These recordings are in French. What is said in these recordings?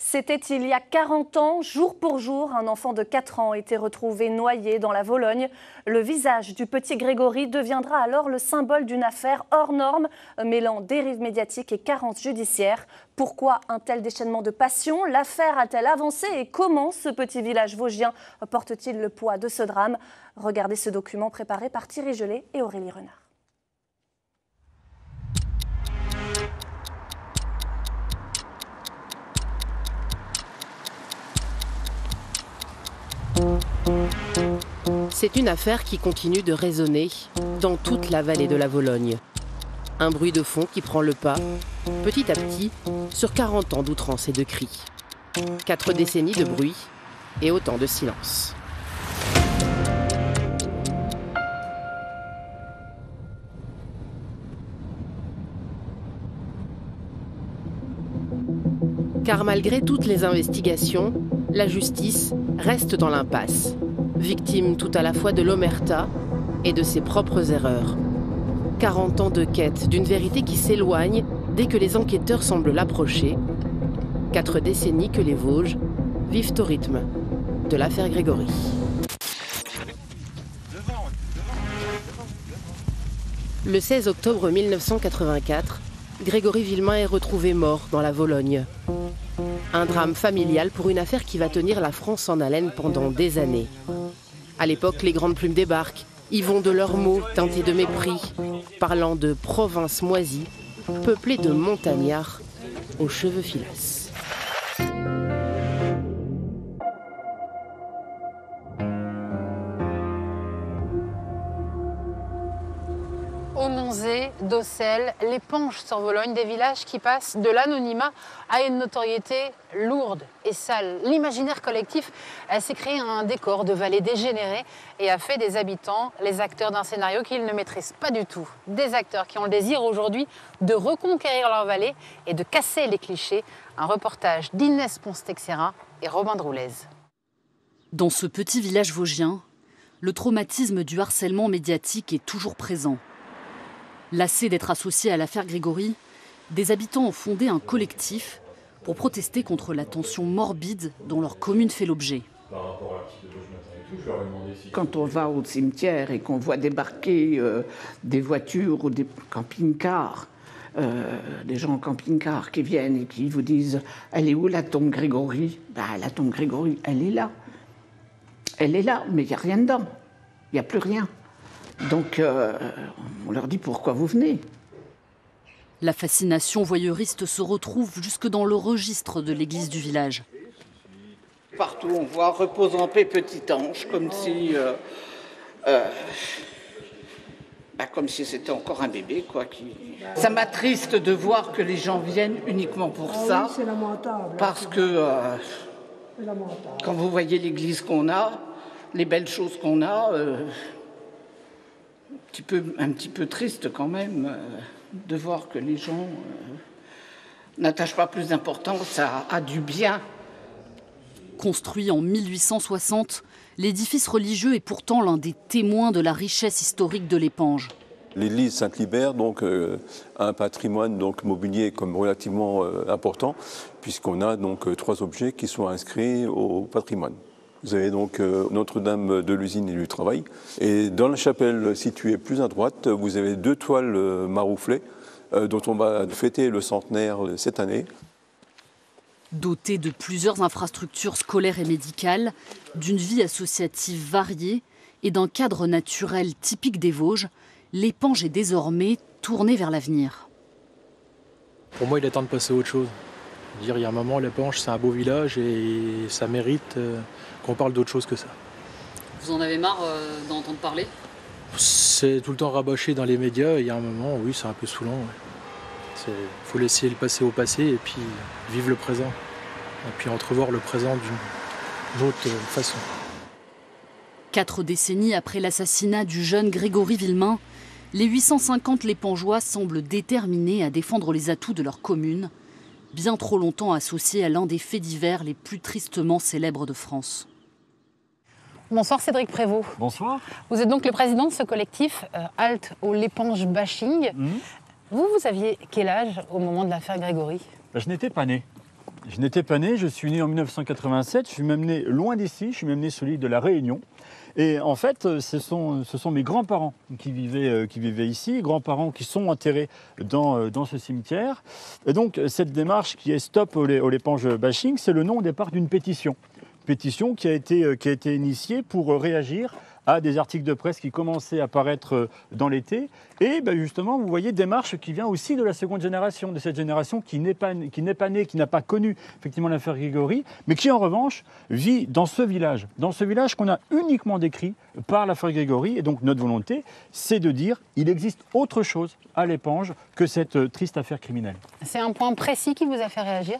C'était il y a 40 ans, jour pour jour, un enfant de 4 ans était retrouvé noyé dans la Vologne. Le visage du petit Grégory deviendra alors le symbole d'une affaire hors norme, mêlant dérive médiatique et carence judiciaire. Pourquoi un tel déchaînement de passion? L'affaire a-t-elle avancé et comment ce petit village vosgien porte-t-il le poids de ce drame? Regardez ce document préparé par Thierry Gelé et Aurélie Renard. C'est une affaire qui continue de résonner dans toute la vallée de la Vologne. Un bruit de fond qui prend le pas, petit à petit, sur 40 ans d'outrance et de cris. 4 décennies de bruit et autant de silence. Car malgré toutes les investigations, la justice reste dans l'impasse, victime tout à la fois de l'omerta et de ses propres erreurs. 40 ans de quête d'une vérité qui s'éloigne dès que les enquêteurs semblent l'approcher. 4 décennies que les Vosges vivent au rythme de l'affaire Grégory. Le 16 octobre 1984, Grégory Villemain est retrouvé mort dans la Vologne. Un drame familial pour une affaire qui va tenir la France en haleine pendant des années. À l'époque, les grandes plumes débarquent, y vont de leurs mots teintés de mépris, parlant de provinces moisies, peuplées de montagnards aux cheveux filasses. Aumonzé, Docelles, l'Épanche sur Vologne, des villages qui passent de l'anonymat à une notoriété lourde et sale. L'imaginaire collectif s'est créé un décor de vallée dégénérée et a fait des habitants les acteurs d'un scénario qu'ils ne maîtrisent pas du tout. Des acteurs qui ont le désir aujourd'hui de reconquérir leur vallée et de casser les clichés. Un reportage d'Inès Ponce-Texera et Robin Droulez. Dans ce petit village vosgien, le traumatisme du harcèlement médiatique est toujours présent. Lassés d'être associés à l'affaire Grégory, des habitants ont fondé un collectif pour protester contre l'attention morbide dont leur commune fait l'objet. Quand on va au cimetière et qu'on voit débarquer des voitures ou des camping-cars, des gens en camping-car qui viennent et qui vous disent « Elle est où la tombe Grégory ?» La tombe Grégory, elle est là. Elle est là, mais il n'y a rien dedans. Il n'y a plus rien. Donc, on leur dit pourquoi vous venez. La fascination voyeuriste se retrouve jusque dans le registre de l'église du village. Partout, on voit « Repose en paix, petit ange », comme si c'était encore un bébé, quoi. Ça m'attriste de voir que les gens viennent uniquement pour ça. Oui, c'est lamentable. Parce que quand vous voyez l'église qu'on a, les belles choses qu'on a. Un petit peu triste quand même de voir que les gens n'attachent pas plus d'importance à du bien. Construit en 1860, l'édifice religieux est pourtant l'un des témoins de la richesse historique de l'Épange. L'église Saint-Libert a un patrimoine mobilier comme relativement important, puisqu'on a 3 objets qui sont inscrits au patrimoine. Vous avez donc Notre-Dame de l'usine et du travail. Et dans la chapelle située plus à droite, vous avez 2 toiles marouflées dont on va fêter le centenaire cette année. Doté de plusieurs infrastructures scolaires et médicales, d'une vie associative variée et d'un cadre naturel typique des Vosges, l'Épange est désormais tournée vers l'avenir. Pour moi, il est temps de passer à autre chose. Il y a un moment, l'Épange, c'est un beau village et ça mérite qu'on parle d'autre chose que ça. Vous en avez marre d'entendre parler? C'est tout le temps rabâché dans les médias. Il y a un moment, oui, c'est un peu saoulant. Il faut laisser le passé au passé et puis vivre le présent. Et puis entrevoir le présent d'une autre façon. 4 décennies après l'assassinat du jeune Grégory Villemain, les 850 Lépangeois semblent déterminés à défendre les atouts de leur commune, bien trop longtemps associés à l'un des faits divers les plus tristement célèbres de France. Bonsoir Cédric Prévost. Bonsoir. Vous êtes donc le président de ce collectif Halte au l'Épange Bashing. Vous aviez quel âge au moment de l'affaire Grégory? Je n'étais pas né. Je n'étais pas né, je suis né en 1987, je suis même né loin d'ici, je suis même né sur l'île de la Réunion. Et en fait, ce sont mes grands-parents qui vivaient ici, grands-parents qui sont enterrés dans ce cimetière. Et donc, cette démarche qui est Stop au l'éponge bashing, c'est le nom au départ d'une pétition. Pétition qui a été initiée pour réagir à des articles de presse qui commençaient à paraître dans l'été. Et justement, vous voyez, démarche qui vient aussi de la seconde génération, de cette génération qui n'est pas née, qui n'a pas connu effectivement l'affaire Grégory, mais qui en revanche vit dans ce village qu'on a uniquement décrit par l'affaire Grégory. Et donc notre volonté, c'est de dire il existe autre chose à l'éponge que cette triste affaire criminelle. C'est un point précis qui vous a fait réagir ?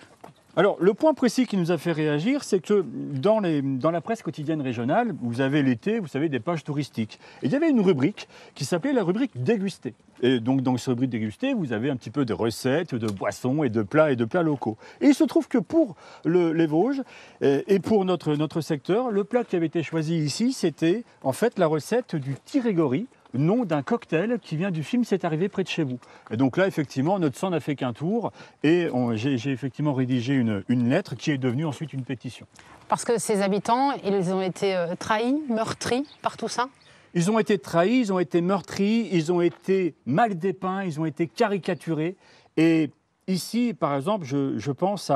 Alors, le point précis qui nous a fait réagir, c'est que dans la presse quotidienne régionale, vous avez l'été, vous savez, des pages touristiques. Et il y avait une rubrique qui s'appelait la rubrique Déguster. Et donc, dans cette rubrique Déguster, vous avez un petit peu de recettes, de boissons et de plats locaux. Et il se trouve que pour les Vosges et pour notre secteur, le plat qui avait été choisi ici, c'était en fait la recette du Tirégori, nom d'un cocktail qui vient du film C'est arrivé près de chez vous. Et donc là, effectivement, notre sang n'a fait qu'un tour et j'ai effectivement rédigé une lettre qui est devenue ensuite une pétition. Parce que ces habitants, ils ont été trahis, meurtris par tout ça ? Ils ont été trahis, ils ont été meurtris, ils ont été mal dépeints, ils ont été caricaturés. Et ici, par exemple, je pense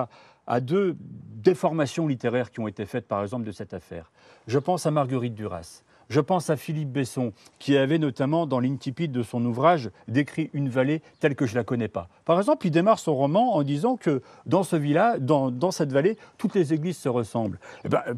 à deux déformations littéraires qui ont été faites, par exemple, de cette affaire. Je pense à Marguerite Duras. Je pense à Philippe Besson, qui avait notamment dans l'incipit de son ouvrage décrit une vallée telle que je ne la connais pas. Par exemple, il démarre son roman en disant que dans ce village, dans cette vallée, toutes les églises se ressemblent.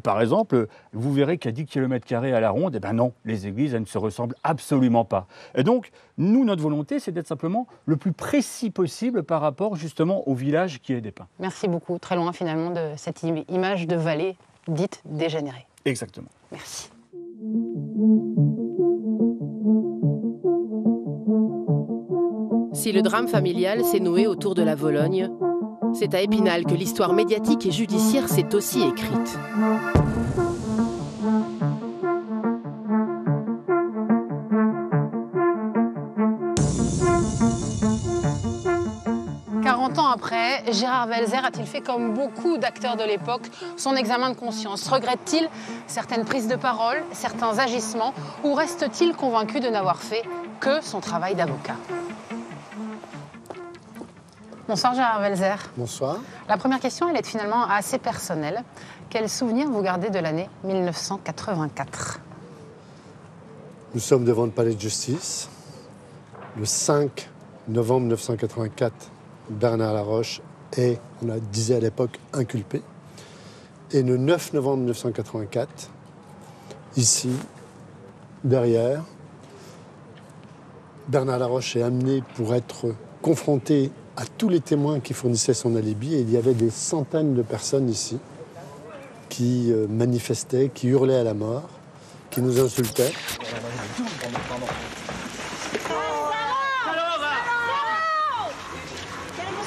Par exemple, vous verrez qu'à 10 km² à la ronde, non, les églises, elles ne se ressemblent absolument pas. Et donc, nous, notre volonté, c'est d'être simplement le plus précis possible par rapport justement au village qui est dépeint. Merci beaucoup. Très loin finalement de cette image de vallée dite dégénérée. Exactement. Merci. Si le drame familial s'est noué autour de la Vologne, c'est à Épinal que l'histoire médiatique et judiciaire s'est aussi écrite. Après, Gérard Welzer a-t-il fait comme beaucoup d'acteurs de l'époque son examen de conscience? Regrette-t-il certaines prises de parole, certains agissements, ou reste-t-il convaincu de n'avoir fait que son travail d'avocat? Bonsoir Gérard Welzer. Bonsoir. La première question, elle est finalement assez personnelle. Quel souvenir vous gardez de l'année 1984? Nous sommes devant le palais de justice. Le 5 novembre 1984, Bernard Laroche est, on a disait à l'époque, inculpé. Et le 9 novembre 1984, ici, derrière, Bernard Laroche est amené pour être confronté à tous les témoins qui fournissaient son alibi. Et il y avait des centaines de personnes ici qui manifestaient, qui hurlaient à la mort, qui nous insultaient.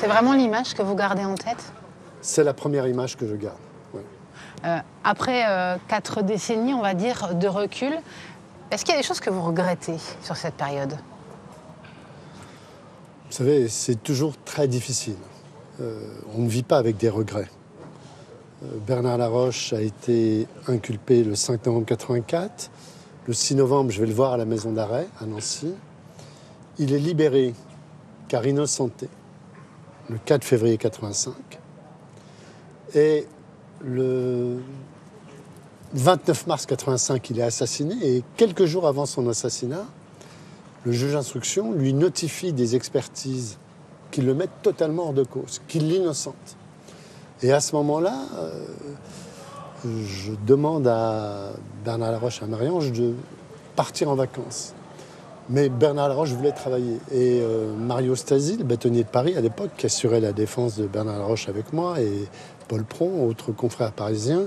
C'est vraiment l'image que vous gardez en tête? C'est la première image que je garde, oui. Après 4 décennies, on va dire, de recul, est-ce qu'il y a des choses que vous regrettez sur cette période? Vous savez, c'est toujours très difficile. On ne vit pas avec des regrets. Bernard Laroche a été inculpé le 5 novembre 1984. Le 6 novembre, je vais le voir à la maison d'arrêt, à Nancy. Il est libéré, car innocenté, le 4 février 1985. Et le 29 mars 1985, il est assassiné. Et quelques jours avant son assassinat, le juge d'instruction lui notifie des expertises qui le mettent totalement hors de cause, qui l'innocentent. Et à ce moment-là, je demande à Bernard Laroche et à Marie-Ange de partir en vacances. Mais Bernard Laroche voulait travailler. Et Mario Stasi, le bâtonnier de Paris à l'époque, qui assurait la défense de Bernard Laroche avec moi, et Paul Pron, autre confrère parisien,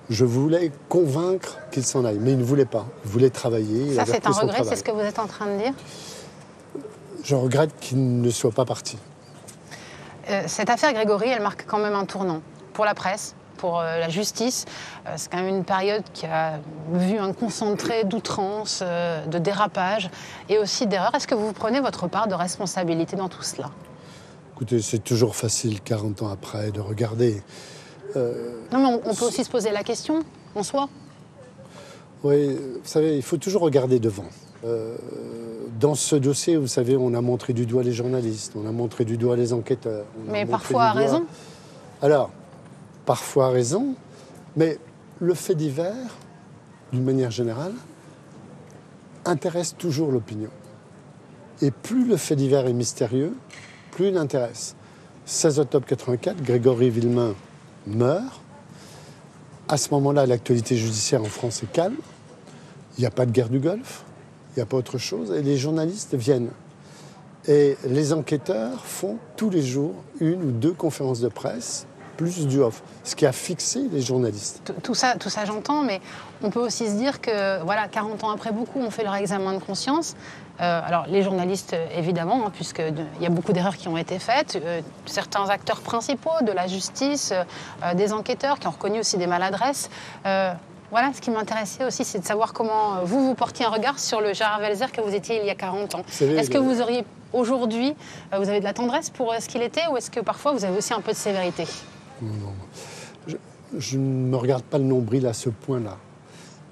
je voulais convaincre qu'il s'en aille. Mais il ne voulait pas. Il voulait travailler. Ça, c'est un regret, c'est ce que vous êtes en train de dire? Je regrette qu'il ne soit pas parti. Cette affaire Grégory, elle marque quand même un tournant pour la presse, pour la justice. C'est quand même une période qui a vu un concentré d'outrance, de dérapage et aussi d'erreurs. Est-ce que vous prenez votre part de responsabilité dans tout cela? Écoutez, c'est toujours facile, 40 ans après, de regarder. Non, mais on peut aussi se poser la question, en soi. Oui, vous savez, il faut toujours regarder devant. Dans ce dossier, vous savez, on a montré du doigt les journalistes, on a montré du doigt les enquêteurs. Mais parfois à raison. Alors, parfois à raison, mais le fait divers, d'une manière générale, intéresse toujours l'opinion. Et plus le fait divers est mystérieux, plus il intéresse. 16 octobre 84, Grégory Villemain meurt. À ce moment-là, l'actualité judiciaire en France est calme. Il n'y a pas de guerre du Golfe, il n'y a pas autre chose. Et les journalistes viennent. Et les enquêteurs font tous les jours 1 ou 2 conférences de presse, plus du off, ce qui a fixé les journalistes. Tout ça j'entends, mais on peut aussi se dire que, voilà, 40 ans après, beaucoup ont fait leur examen de conscience. Alors, les journalistes, évidemment, hein, puisqu'il y a beaucoup d'erreurs qui ont été faites. Certains acteurs principaux de la justice, des enquêteurs qui ont reconnu aussi des maladresses. Voilà, ce qui m'intéressait aussi, c'est de savoir comment vous portiez un regard sur le Gérard Welzer que vous étiez il y a 40 ans. Est-ce que vous auriez, aujourd'hui, vous avez de la tendresse pour ce qu'il était, ou est-ce que parfois vous avez aussi un peu de sévérité? Non. Je ne me regarde pas le nombril à ce point-là.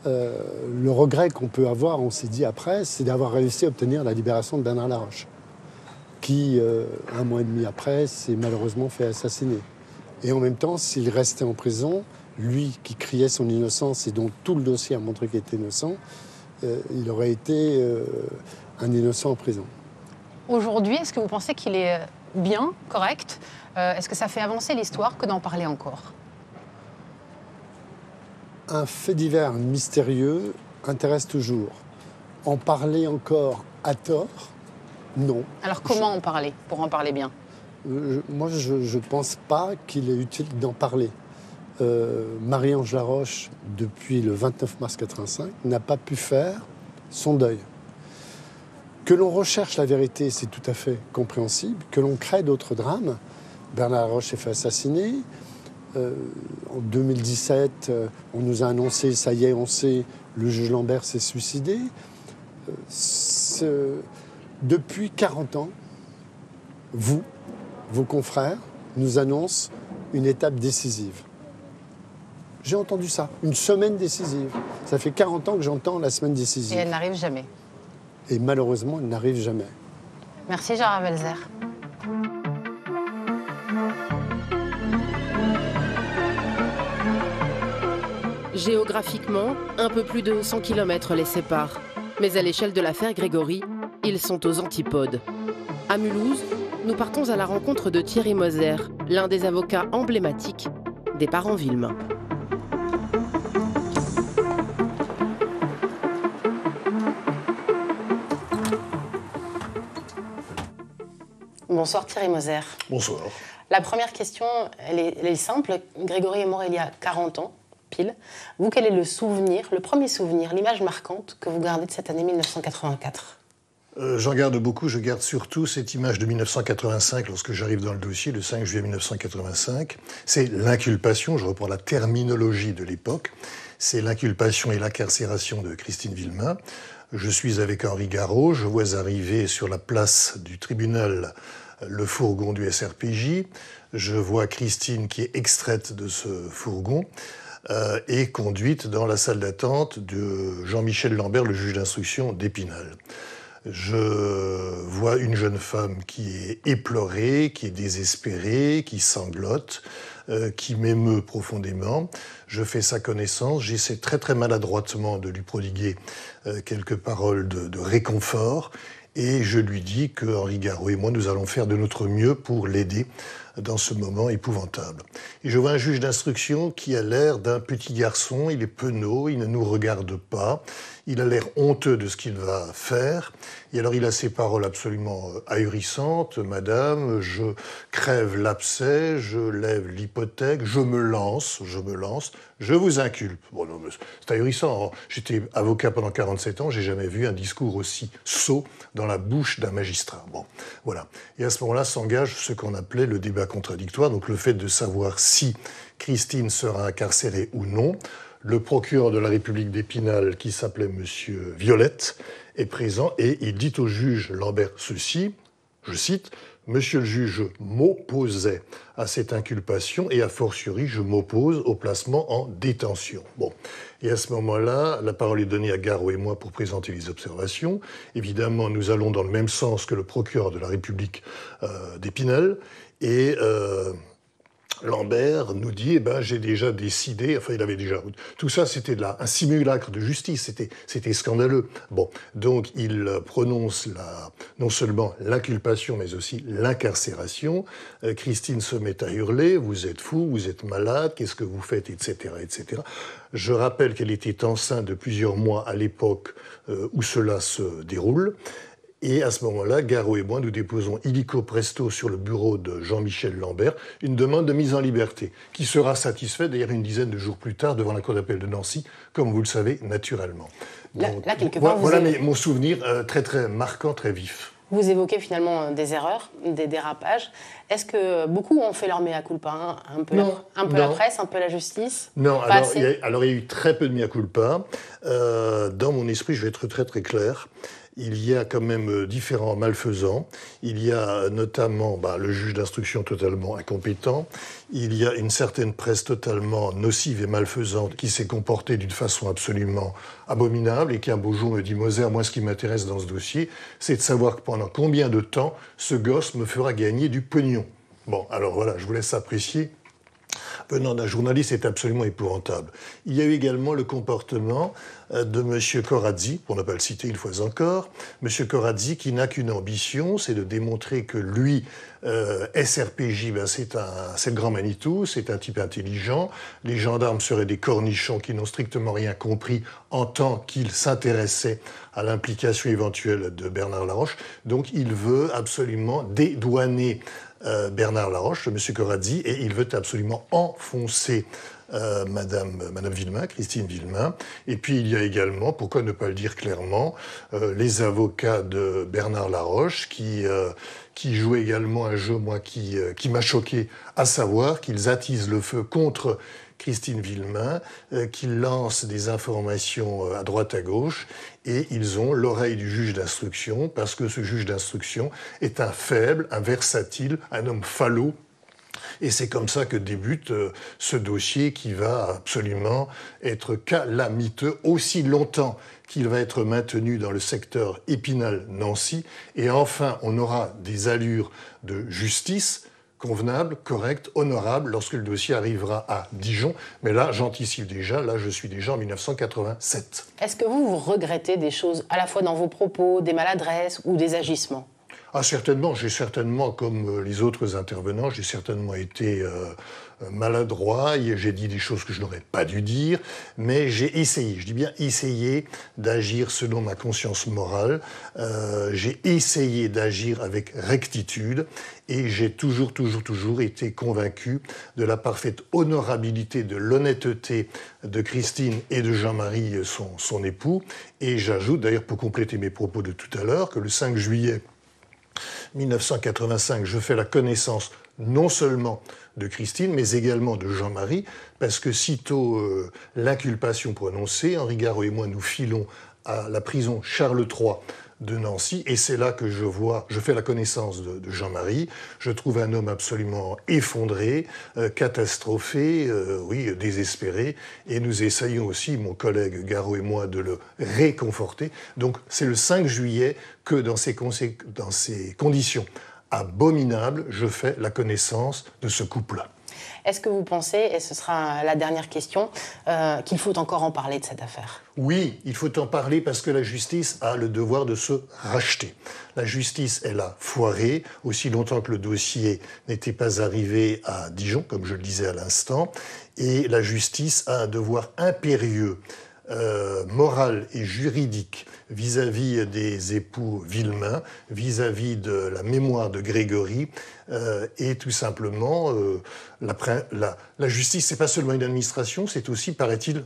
Le regret qu'on peut avoir, on s'est dit après, c'est d'avoir réussi à obtenir la libération de Bernard Laroche, qui, 1 mois et demi après, s'est malheureusement fait assassiner. Et en même temps, s'il restait en prison, lui qui criait son innocence et dont tout le dossier a montré qu'il était innocent, il aurait été un innocent en prison. Aujourd'hui, est-ce que vous pensez qu'il est bien, correct? Est-ce que ça fait avancer l'histoire que d'en parler encore? Un fait divers mystérieux intéresse toujours. En parler encore à tort, non. Alors comment en parler, pour en parler bien? Moi, je ne pense pas qu'il est utile d'en parler. Marie-Ange Laroche, depuis le 29 mars 85, n'a pas pu faire son deuil. Que l'on recherche la vérité, c'est tout à fait compréhensible. Que l'on crée d'autres drames. Bernard Laroche s'est fait assassiner. En 2017, on nous a annoncé, ça y est, on sait, le juge Lambert s'est suicidé. Depuis 40 ans, vous, vos confrères, nous annoncent une étape décisive. J'ai entendu ça, une semaine décisive. Ça fait 40 ans que j'entends la semaine décisive. Et elle n'arrive jamais. Et malheureusement, elle n'arrive jamais. Merci Gérard Welzer. Géographiquement, un peu plus de 100 km les séparent. Mais à l'échelle de l'affaire Grégory, ils sont aux antipodes. À Mulhouse, nous partons à la rencontre de Thierry Moser, l'un des avocats emblématiques des parents Villemain. Bonsoir Thierry Moser. Bonsoir. La première question, elle est simple. Grégory est mort il y a 40 ans, pile. Vous, quel est le souvenir, le premier souvenir, l'image marquante que vous gardez de cette année 1984 ? J'en garde beaucoup. Je garde surtout cette image de 1985, lorsque j'arrive dans le dossier, le 5 juillet 1985. C'est l'inculpation, je reprends la terminologie de l'époque. C'est l'inculpation et l'incarcération de Christine Villemain. Je suis avec Henri Garot, je vois arriver sur la place du tribunal le fourgon du SRPJ. Je vois Christine qui est extraite de ce fourgon et conduite dans la salle d'attente de Jean-Michel Lambert, le juge d'instruction d'Épinal. Je vois une jeune femme qui est éplorée, qui est désespérée, qui sanglote, qui m'émeut profondément. Je fais sa connaissance, j'essaie très très maladroitement de lui prodiguer quelques paroles de réconfort et je lui dis que Henri Garot et moi, nous allons faire de notre mieux pour l'aider dans ce moment épouvantable. Et je vois un juge d'instruction qui a l'air d'un petit garçon, il est penaud, il ne nous regarde pas, il a l'air honteux de ce qu'il va faire, et alors il a ces paroles absolument ahurissantes, « Madame, je crève l'abcès, je lève l'hypothèque, je me lance, je vous inculpe. » Bon, non, c'est ahurissant, j'étais avocat pendant 47 ans, j'ai jamais vu un discours aussi sot dans la bouche d'un magistrat. Bon, voilà. Et à ce moment-là s'engage ce qu'on appelait le débat contradictoire, donc le fait de savoir si Christine sera incarcérée ou non. Le procureur de la République d'Épinal, qui s'appelait Monsieur Violette, est présent et il dit au juge Lambert ceci, je cite, « Monsieur le juge, je m'opposais à cette inculpation et a fortiori, je m'oppose au placement en détention. Bon. Et à ce moment-là, la parole est donnée à Garot et moi pour présenter les observations. Évidemment, nous allons dans le même sens que le procureur de la République d'Épinal. Et Lambert nous dit, j'ai déjà décidé, enfin il avait déjà... Tout ça, c'était un simulacre de justice, c'était scandaleux. Bon, donc il prononce non seulement l'inculpation, mais aussi l'incarcération. Christine se met à hurler, vous êtes fou, vous êtes malade, qu'est-ce que vous faites, etc., etc. Je rappelle qu'elle était enceinte de plusieurs mois à l'époque où cela se déroule. Et à ce moment-là, Garot et moi, nous déposons illico presto sur le bureau de Jean-Michel Lambert une demande de mise en liberté, qui sera satisfaite d'ailleurs une dizaine de jours plus tard devant la Cour d'appel de Nancy, comme vous le savez, naturellement. Donc, là quelque part, voilà mon souvenir très très marquant, très vif. Vous évoquez finalement des erreurs, des dérapages. Est-ce que beaucoup ont fait leur mea culpa, hein, un peu la presse, un peu la justice? Non, il y a eu très peu de mea culpa. Dans mon esprit, je vais être très très clair. Il y a quand même différents malfaisants. Il y a notamment le juge d'instruction totalement incompétent. Il y a une certaine presse totalement nocive et malfaisante qui s'est comportée d'une façon absolument abominable et qui un beau jour me dit « Moser, moi ce qui m'intéresse dans ce dossier, c'est de savoir pendant combien de temps ce gosse me fera gagner du pognon. » Bon, alors voilà, je vous laisse apprécier. Venant d'un journaliste, c'est absolument épouvantable. Il y a eu également le comportement de M. Corazzi, pour ne pas le citer une fois encore. M. Corazzi qui n'a qu'une ambition, c'est de démontrer que lui, SRPJ, c'est le grand Manitou, c'est un type intelligent. Les gendarmes seraient des cornichons qui n'ont strictement rien compris en tant qu'ils s'intéressaient à l'implication éventuelle de Bernard Laroche. Donc il veut absolument dédouaner Bernard Laroche, M. Corazzi, et il veut absolument enfoncer Madame Villemain, Christine Villemain. Et puis il y a également, pourquoi ne pas le dire clairement, les avocats de Bernard Laroche qui jouent également un jeu qui m'a choqué, à savoir qu'ils attisent le feu contre Christine Villemain, qu'ils lancent des informations à droite à gauche, et ils ont l'oreille du juge d'instruction, parce que ce juge d'instruction est un faible, un versatile, un homme falot. Et c'est comme ça que débute ce dossier qui va absolument être calamiteux aussi longtemps qu'il va être maintenu dans le secteur Épinal-Nancy. Et enfin, on aura des allures de justice convenable, correct, honorable, lorsque le dossier arrivera à Dijon. Mais là, j'anticipe déjà, là, je suis déjà en 1987. Est-ce que vous regrettez des choses, à la fois dans vos propos, des maladresses ou des agissements? Ah, certainement. J'ai certainement, comme les autres intervenants, j'ai certainement été maladroit. J'ai dit des choses que je n'aurais pas dû dire, mais j'ai essayé, je dis bien essayé, d'agir selon ma conscience morale. J'ai essayé d'agir avec rectitude et j'ai toujours été convaincu de la parfaite honorabilité, de l'honnêteté de Christine et de Jean-Marie, son époux. Et j'ajoute, d'ailleurs, pour compléter mes propos de tout à l'heure, que le 5 juillet 1985, je fais la connaissance non seulement de Christine, mais également de Jean-Marie, parce que sitôt l'inculpation prononcée, Henri Garot et moi, nous filons à la prison Charles III de Nancy, et c'est là que je fais la connaissance de Jean-Marie. Je trouve un homme absolument effondré, catastrophé, désespéré, et nous essayons aussi, mon collègue Garot et moi, de le réconforter. Donc c'est le 5 juillet que dans ces conditions abominables, je fais la connaissance de ce couple-là. Est-ce que vous pensez, et ce sera la dernière question, qu'il faut encore en parler de cette affaire? Oui, il faut en parler parce que la justice a le devoir de se racheter. La justice, elle a foiré aussi longtemps que le dossier n'était pas arrivé à Dijon, comme je le disais à l'instant, et la justice a un devoir impérieux, moral et juridique vis-à-vis des époux Villemain, vis-à-vis de la mémoire de Grégory, et tout simplement, la justice, c'est pas seulement une administration, c'est aussi, paraît-il,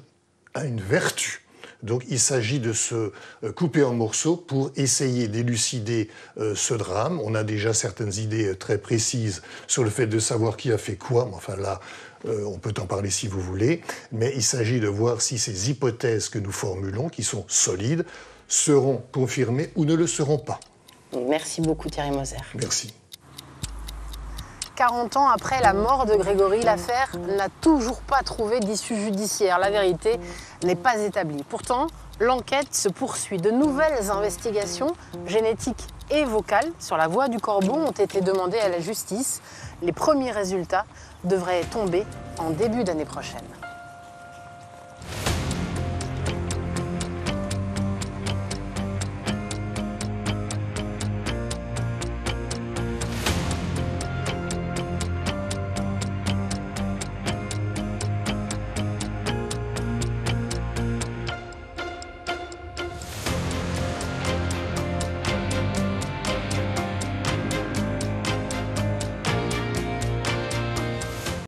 une vertu. Donc il s'agit de se couper en morceaux pour essayer d'élucider ce drame. On a déjà certaines idées très précises sur le fait de savoir qui a fait quoi, mais enfin là, on peut en parler si vous voulez, mais il s'agit de voir si ces hypothèses que nous formulons, qui sont solides, seront confirmées ou ne le seront pas. Merci beaucoup Thierry Moser. Merci. 40 ans après la mort de Grégory, l'affaire n'a toujours pas trouvé d'issue judiciaire. La vérité n'est pas établie. Pourtant, l'enquête se poursuit. De nouvelles investigations génétiques et vocales sur la voix du corbeau ont été demandées à la justice. Les premiers résultats devraient tomber en début d'année prochaine.